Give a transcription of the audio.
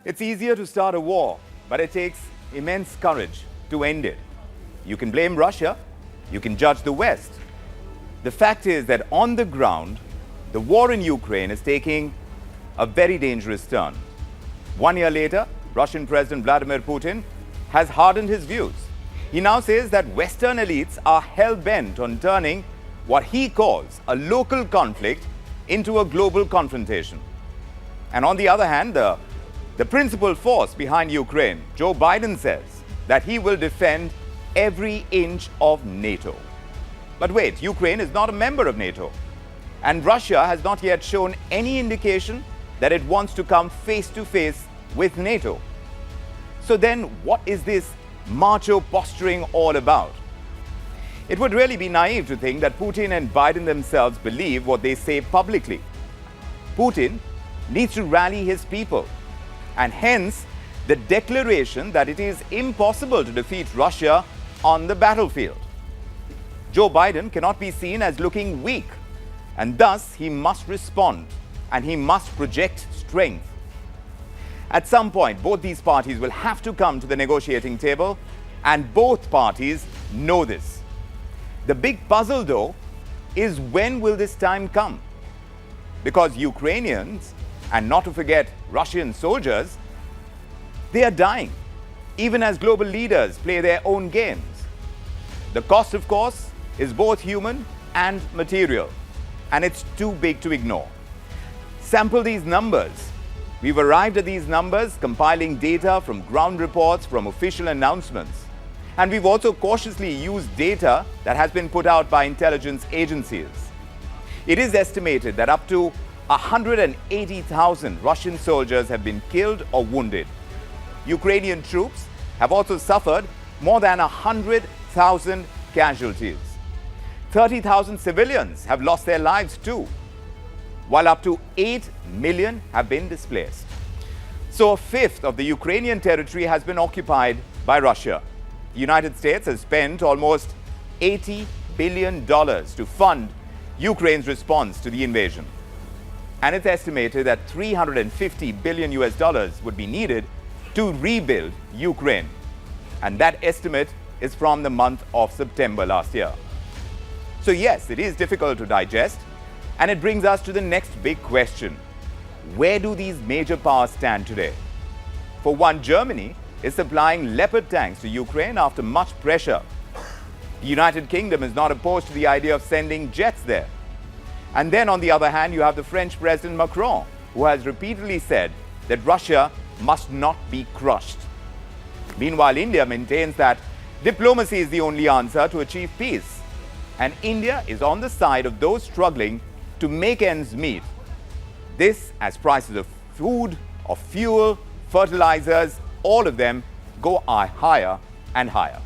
It's easier to start a war, but it takes immense courage to end it. You can blame Russia, you can judge the West. The fact is that on the ground, the war in Ukraine is taking a very dangerous turn. 1 year later, Russian President Vladimir Putin has hardened his views. He now says that Western elites are hell-bent on turning what he calls a local conflict into a global confrontation. And on the other hand, the principal force behind Ukraine, Joe Biden, says that he will defend every inch of NATO. But wait, Ukraine is not a member of NATO, and Russia has not yet shown any indication that it wants to come face to face with NATO. So then, what is this macho posturing all about? It would really be naive to think that Putin and Biden themselves believe what they say publicly. Putin needs to rally his people, and hence the declaration that it is impossible to defeat Russia on the battlefield. Joe Biden cannot be seen as looking weak, and thus he must respond and he must project strength. At some point, both these parties will have to come to the negotiating table, and both parties know this. The big puzzle, though, is when will this time come? Because Ukrainians, and not to forget Russian soldiers, they are dying, even as global leaders play their own games. The cost, of course, is both human and material, and it's too big to ignore. Sample these numbers. We've arrived at these numbers compiling data from ground reports, from official announcements. And we've also cautiously used data that has been put out by intelligence agencies. It is estimated that up to 180,000 Russian soldiers have been killed or wounded. Ukrainian troops have also suffered more than 100,000 casualties. 30,000 civilians have lost their lives too, while up to 8 million have been displaced. So a fifth of the Ukrainian territory has been occupied by Russia. The United States has spent almost $80 billion to fund Ukraine's response to the invasion. And it's estimated that $350 billion would be needed to rebuild Ukraine. And that estimate is from the month of September last year. So yes, it is difficult to digest, and it brings us to the next big question. Where do these major powers stand today? For one, Germany is supplying Leopard tanks to Ukraine after much pressure. The United Kingdom is not opposed to the idea of sending jets there. And then on the other hand, you have the French President Macron, who has repeatedly said that Russia must not be crushed. Meanwhile, India maintains that diplomacy is the only answer to achieve peace. And India is on the side of those struggling to make ends meet. This as prices of food, of fuel, fertilizers, all of them go higher and higher.